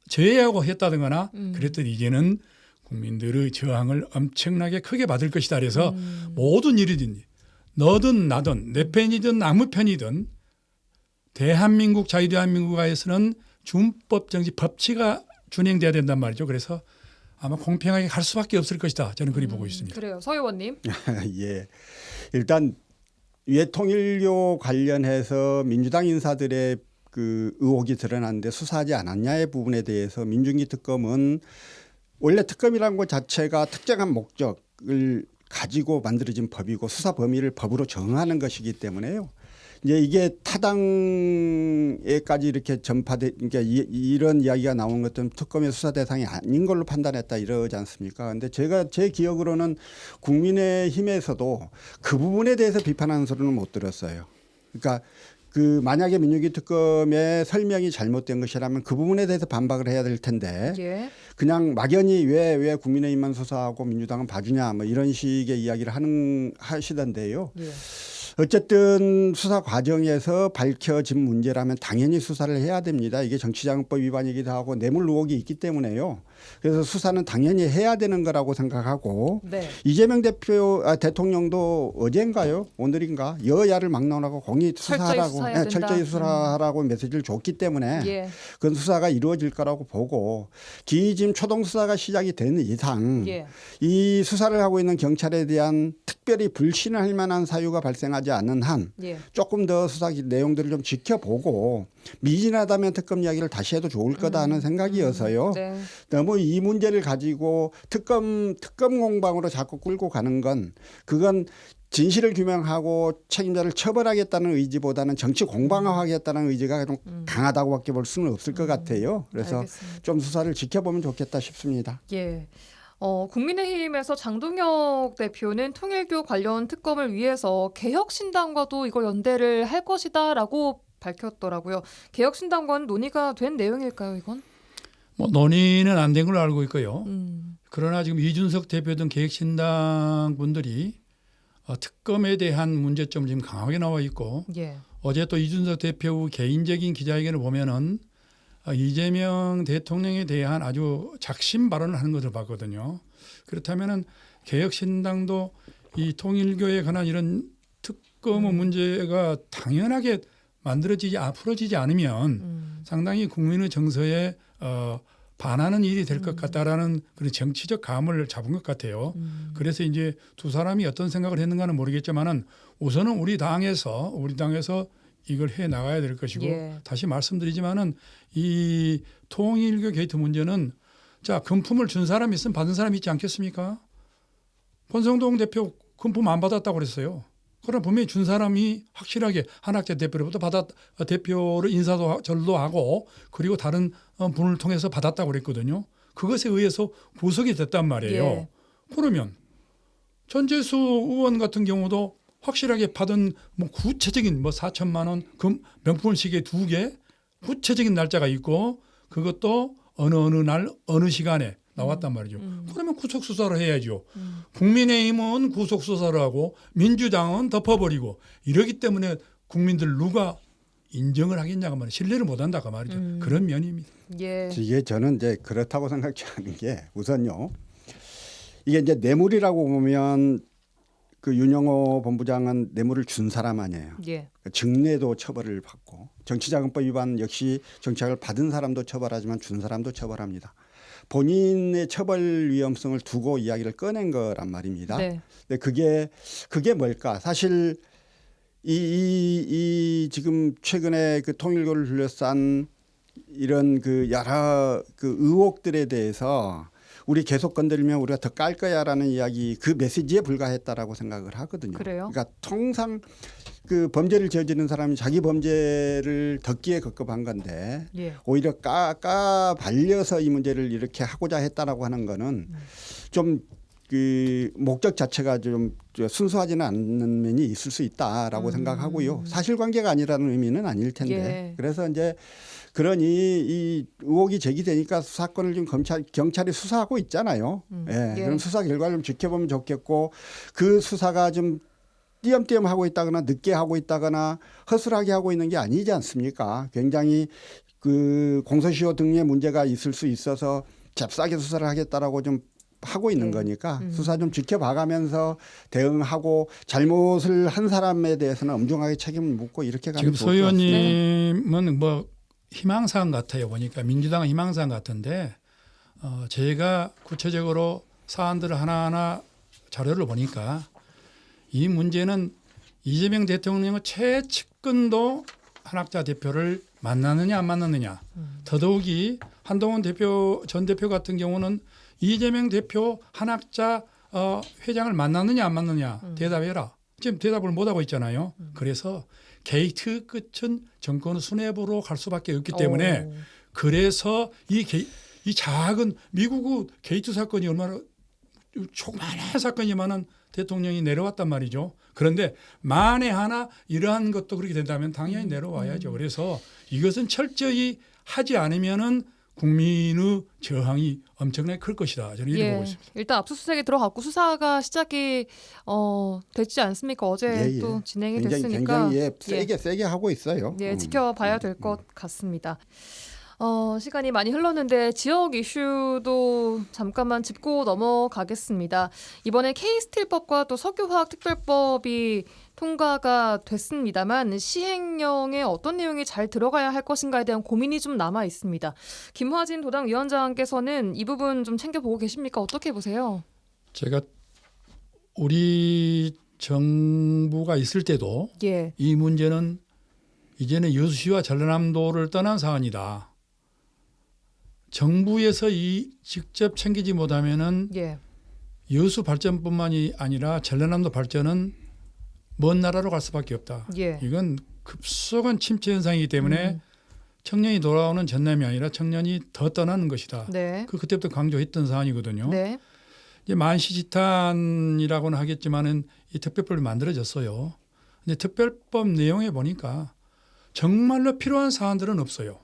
제외하고 했다거나 그랬더니 이제는 국민들의 저항을 엄청나게 크게 받을 것이다. 그래서 모든 일이든 너든 나든 내 편이든 아무 편이든 대한민국 자유대한민국에서는 준법 정치 법치가 준행돼야 된단 말이죠. 그래서 아마 공평하게 갈 수밖에 없을 것이다. 저는 그리 보고 있습니다. 그래요. 서 의원님. 예. 일단 위에 통일교 관련해서 민주당 인사들의 그 의혹이 드러났는데 수사하지 않았냐의 부분에 대해서 민중기 특검은 원래 특검이라는 것 자체가 특정한 목적을 가지고 만들어진 법이고 수사 범위를 법으로 정하는 것이기 때문에요. 이제 이게 타당에까지 이렇게 전파돼, 그러니까 이런 이야기가 나온 것들은 특검의 수사 대상이 아닌 걸로 판단했다 이러지 않습니까? 그런데 제 기억으로는 국민의힘에서도 그 부분에 대해서 비판하는 소리는 못 들었어요. 그러니까 그 만약에 민주기 특검의 설명이 잘못된 것이라면 그 부분에 대해서 반박을 해야 될 텐데 예. 그냥 막연히 왜 국민의힘만 수사하고 민주당은 봐주냐 뭐 이런 식의 이야기를 하시던데요. 예. 어쨌든 수사 과정에서 밝혀진 문제라면 당연히 수사를 해야 됩니다. 이게 정치자금법 위반이기도 하고 뇌물 의혹이 있기 때문에요. 그래서 수사는 당연히 해야 되는 거라고 생각하고 네. 이재명 대통령도 어젠가요? 오늘인가? 여야를 막론하고 공히 수사하라고 철저히 수사하라고 메시지를 줬기 때문에 예. 그건 수사가 이루어질 거라고 보고 지금 초동 수사가 시작이 되는 이상 예. 이 수사를 하고 있는 경찰에 대한 특별히 불신을 할 만한 사유가 발생하지 않는 한 예. 조금 더 수사 내용들을 좀 지켜보고 미진하다면 특검 이야기를 다시 해도 좋을 거다 하는 생각이어서요. 네. 너무 이 문제를 가지고 특검 공방으로 자꾸 끌고 가는 건 그건 진실을 규명하고 책임자를 처벌하겠다는 의지보다는 정치 공방화하겠다는 의지가 좀 강하다고밖에 볼 수는 없을 것 같아요. 그래서 알겠습니다. 좀 수사를 지켜보면 좋겠다 싶습니다. 예. 국민의힘에서 장동혁 대표는 통일교 관련 특검을 위해서 개혁신당과도 이거 연대를 할 것이다라고 밝혔더라고요. 개혁신당과는 논의가 된 내용일까요, 이건? 뭐 논의는 안 된 걸로 알고 있고요. 그러나 지금 이준석 대표 등 개혁신당 분들이 특검에 대한 문제점 지금 강하게 나와 있고 예. 어제 또 이준석 대표 개인적인 기자회견을 보면은 이재명 대통령에 대한 아주 작심 발언을 하는 것을 봤거든요. 그렇다면은 개혁신당도 이 통일교에 관한 이런 특검의 문제가 당연하게 풀어지지 않으면 상당히 국민의 정서에 반하는 일이 될 것 같다라는 그런 정치적 감을 잡은 것 같아요. 그래서 이제 두 사람이 어떤 생각을 했는가는 모르겠지만은 우선은 우리 당에서 이걸 해 나가야 될 것이고 예. 다시 말씀드리지만은 이 통일교 게이트 문제는 자 금품을 준 사람이 있으면 받은 사람이 있지 않겠습니까? 권성동 대표 금품 안 받았다고 그랬어요. 그러나 분명히 준 사람이 확실하게 한학자 대표로부터 대표를 인사도 절도 하고 그리고 다른 분을 통해서 받았다고 그랬거든요. 그것에 의해서 구속이 됐단 말이에요. 예. 그러면 전재수 의원 같은 경우도 확실하게 받은 뭐 구체적인 뭐 4천만 원 명품 시계 2개 구체적인 날짜가 있고 그것도 어느 날 어느 시간에 나왔단 말이죠. 그러면 구속 수사를 해야죠. 국민의힘은 구속 수사를 하고 민주당은 덮어버리고 이러기 때문에 국민들 누가 인정을 하겠냐고 말이에요. 신뢰를 못한다고 말이죠. 그런 면입니다. 예. 이게 저는 이제 그렇다고 생각지 않은 게 우선요. 이게 이제 뇌물이라고 보면 그 윤영호 본부장은 뇌물을 준 사람 아니에요. 예. 증례도 처벌을 받고 정치자금법 위반 역시 정치자금을 받은 사람도 처벌하지만 준 사람도 처벌합니다. 본인의 처벌 위험성을 두고 이야기를 꺼낸 거란 말입니다. 네. 근데 그게 뭘까? 사실 이 지금 최근에 그 통일교를 둘러싼 이런 그 여러 그 의혹들에 대해서 우리 계속 건드리면 우리가 더 깔 거야라는 이야기 그 메시지에 불과했다라고 생각을 하거든요. 그래요? 그러니까 통상 그 범죄를 저지른 사람이 자기 범죄를 덮기에 급급한 건데 예. 오히려 발려서 이 문제를 이렇게 하고자 했다라고 하는 거는 좀 그 목적 자체가 좀 순수하지는 않는 면이 있을 수 있다라고 생각하고요. 사실관계가 아니라는 의미는 아닐 텐데. 예. 그래서 이제 그러니 이 의혹이 제기되니까 사건을 지금 경찰이 수사하고 있잖아요. 예. 예. 그럼 수사 결과를 좀 지켜보면 좋겠고 그 수사가 좀 띄엄띄엄 하고 있다거나 늦게 하고 있다거나 허술하게 하고 있는 게 아니지 않습니까? 굉장히 그 공소시효 등의 문제가 있을 수 있어서 잽싸게 수사를 하겠다라고 좀 하고 있는 거니까 수사 좀 지켜봐가면서 대응하고 잘못을 한 사람에 대해서는 엄중하게 책임을 묻고 이렇게 가면 지금 좋을 것 같습니다. 네. 소위원님은 뭐 희망사항 같아요. 보니까 민주당은 희망사항 같은데 제가 구체적으로 사안들을 하나하나 자료를 보니까 이 문제는 이재명 대통령의 최측근도 한학자 대표를 만나느냐 안 만나느냐. 더더욱이 한동훈 전 대표 같은 경우는 이재명 대표 한학자 회장을 만났느냐 안 만났느냐 대답해라. 지금 대답을 못하고 있잖아요. 그래서 게이트 끝은 정권의 수뇌부로 갈 수밖에 없기 때문에 그래서 이 작은 미국의 게이트 사건이 얼마나 조그마한 사건이면은 대통령이 내려왔단 말이죠. 그런데 만에 하나 이러한 것도 그렇게 된다면 당연히 내려와야죠. 그래서 이것은 철저히 하지 않으면은 국민의 저항이 엄청나게 클 것이다. 저는 이렇게 보고 있습니다. 일단 압수수색에 들어갔고 수사가 시작이 됐지 않습니까? 어제 또 진행이 됐으니까 굉장히 세게 하고 있어요. 예, 지켜봐야 될 것 같습니다. 시간이 많이 흘렀는데 지역 이슈도 잠깐만 짚고 넘어가겠습니다. 이번에 K스틸법과 또 석유화학특별법이 통과가 됐습니다만 시행령에 어떤 내용이 잘 들어가야 할 것인가에 대한 고민이 좀 남아 있습니다. 김화진 도당 위원장께서는 이 부분 좀 챙겨보고 계십니까? 어떻게 보세요? 제가 우리 정부가 있을 때도 예. 이 문제는 이제는 여수시와 전라남도를 떠난 사안이다. 정부에서 직접 챙기지 못하면은 예. 여수 발전뿐만이 아니라 전라남도 발전은 먼 나라로 갈 수밖에 없다. 예. 이건 급속한 침체 현상이기 때문에 청년이 돌아오는 전남이 아니라 청년이 더 떠나는 것이다. 네. 그때부터 강조했던 사안이거든요. 네. 이제 만시지탄이라고는 하겠지만은 이 특별법이 만들어졌어요. 근데 특별법 내용에 보니까 정말로 필요한 사안들은 없어요.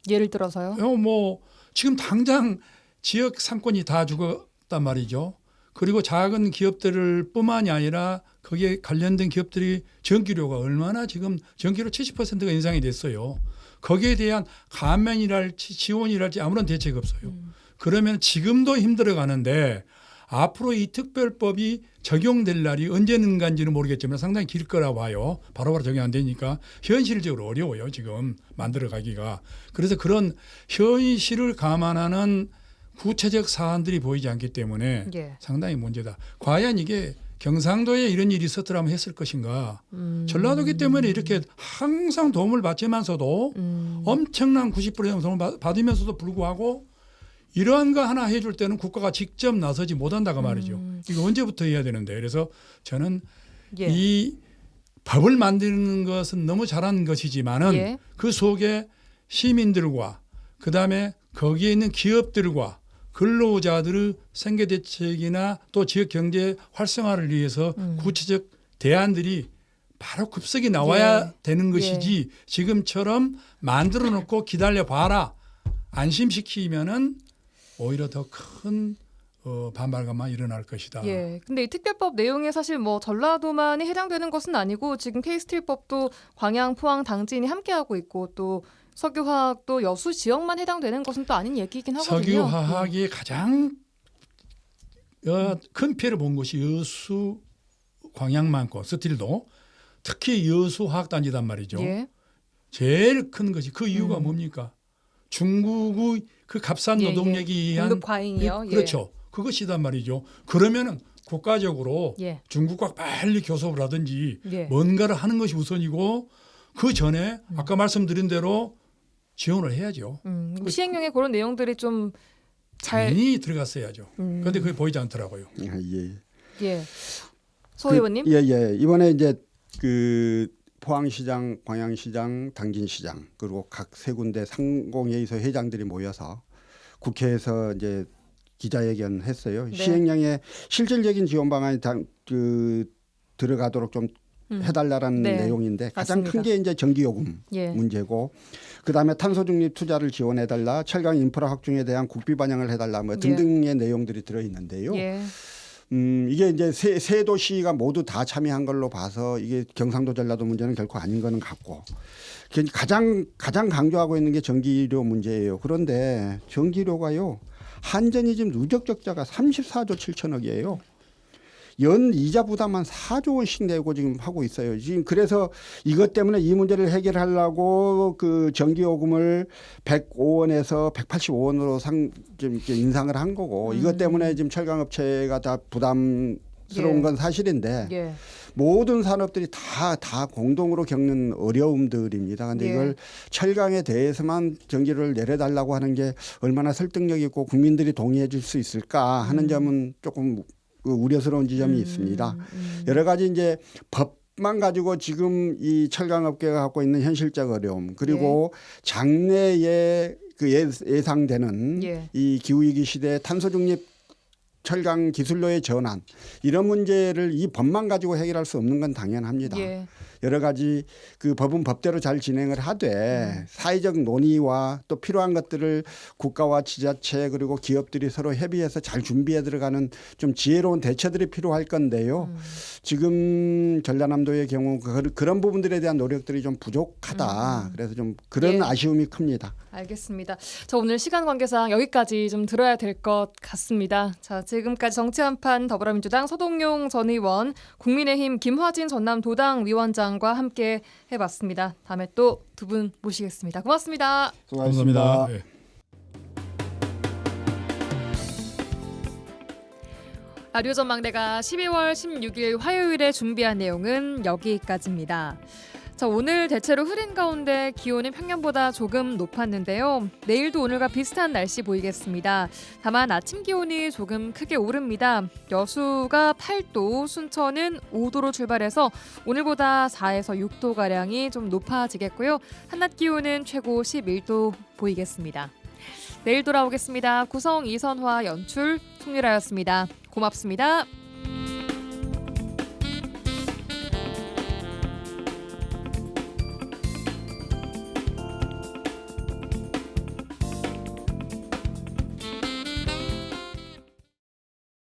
예를 들어서요? 뭐 지금 당장 지역 상권이 다 죽었단 말이죠. 그리고 작은 기업들을 뿐만이 아니라 거기에 관련된 기업들이 전기료가 얼마나 지금 전기료 70%가 인상이 됐어요. 거기에 대한 감면이랄지 지원이랄지 아무런 대책이 없어요. 그러면 지금도 힘들어가는데 앞으로 이 특별법이 적용될 날이 언제는가인지는 모르겠지만 상당히 길 거라 봐요. 바로바로 적용 안 되니까 현실적으로 어려워요. 지금 만들어가기가. 그래서 그런 현실을 감안하는 구체적 사안들이 보이지 않기 때문에 예. 상당히 문제다. 과연 이게 경상도에 이런 일이 있었더라면 했을 것인가. 전라도기 때문에 이렇게 항상 도움을 받지만서도 엄청난 90% 이상 도움을 받으면서도 불구하고 이러한 거 하나 해줄 때는 국가가 직접 나서지 못한다고 말이죠. 이거 언제부터 해야 되는데. 그래서 저는 예. 이 법을 만드는 것은 너무 잘하는 것이지만은 예. 그 속에 시민들과 그다음에 거기에 있는 기업들과 근로자들의 생계 대책이나 또 지역 경제 활성화를 위해서 구체적 대안들이 바로 급속히 나와야 예. 되는 것이지 지금처럼 만들어 놓고 기다려 봐라 안심시키면은 오히려 더 큰 반발감만 일어날 것이다. 예. 근데 이 특별법 내용에 사실 뭐 전라도만이 해당되는 것은 아니고 지금 K스틸법도 광양, 포항, 당진이 함께하고 있고 또 석유화학도 여수 지역만 해당되는 것은 또 아닌 얘기이긴 하거든요. 석유화학이 가장 큰 피해를 본 것이 여수, 광양만고 스틸도 특히 여수화학단지단 말이죠. 예. 제일 큰 것이 그 이유가 뭡니까? 중국의 그 값싼 노동력에 의한 공급 과잉이요. 그렇죠. 그것이단 말이죠. 그러면은 국가적으로 예. 중국과 빨리 교섭을 하든지 예. 뭔가를 하는 것이 우선이고 그 전에 아까 말씀드린 대로 지원을 해야죠. 시행령에 그런 내용들이 좀 잘 당연히 들어갔어야죠. 그런데 그게 보이지 않더라고요. 예. 예. 소 의원님. 예. 이번에 이제 그 포항시장, 광양시장, 당진시장 그리고 각 세 군데 상공회의소 회장들이 모여서 국회에서 이제 기자회견 했어요. 네. 시행령에 실질적인 지원 방안이 들어가도록 좀 해달라는 네. 내용인데 가장 맞습니다. 큰 게 이제 전기요금 예. 문제고 그다음에 탄소 중립 투자를 지원해달라, 철강 인프라 확충에 대한 국비 반영을 해달라 뭐 등등의 내용들이 들어 있는데요. 예. 이게 이제 세 도시가 모두 다 참여한 걸로 봐서 이게 경상도 전라도 문제는 결코 아닌 거는 같고 가장 강조하고 있는 게 전기료 문제예요. 그런데 전기료가요 한전이 지금 누적 적자가 34조 7천억이에요. 연 이자 부담만 4조 원씩 내고 지금 하고 있어요. 지금 그래서 이것 때문에 이 문제를 해결하려고 그 전기요금을 105원에서 185원으로 좀 이렇게 인상을 한 거고 이것 때문에 지금 철강업체가 다 부담스러운 건 사실인데 예. 모든 산업들이 다 공동으로 겪는 어려움들입니다. 그런데 이걸 철강에 대해서만 전기를 내려달라고 하는 게 얼마나 설득력 있고 국민들이 동의해 줄 수 있을까 하는 점은 조금 우려스러운 지점이 있습니다. 여러 가지 이제 법만 가지고 지금 이 철강업계가 갖고 있는 현실적 어려움 그리고 장래에 그 예상되는 이 기후위기 시대의 탄소 중립 철강 기술로의 전환 이런 문제를 이 법만 가지고 해결할 수 없는 건 당연합니다. 예. 여러 가지 그 법은 법대로 잘 진행을 하되 사회적 논의와 또 필요한 것들을 국가와 지자체 그리고 기업들이 서로 협의해서 잘 준비해 들어가는 좀 지혜로운 대처들이 필요할 건데요. 지금 전라남도의 경우 그런 부분들에 대한 노력들이 좀 부족하다. 그래서 좀 그런 아쉬움이 큽니다. 알겠습니다. 저 오늘 시간 관계상 여기까지 좀 들어야 될 것 같습니다. 자, 지금까지 정치 한판 더불어민주당 서동용 전 의원, 국민의힘 김화진 전남도당 위원장과 함께 해봤습니다. 다음에 또 두 분 모시겠습니다. 고맙습니다. 수고하셨습니다. 감사합니다. 네. 라디오 전망대가 12월 16일 화요일에 준비한 내용은 여기까지입니다. 자, 오늘 대체로 흐린 가운데 기온은 평년보다 조금 높았는데요. 내일도 오늘과 비슷한 날씨 보이겠습니다. 다만 아침 기온이 조금 크게 오릅니다. 여수가 8도, 순천은 5도로 출발해서 오늘보다 4에서 6도가량이 좀 높아지겠고요. 한낮 기온은 최고 11도 보이겠습니다. 내일 돌아오겠습니다. 구성 이선화 연출 송유라였습니다. 고맙습니다.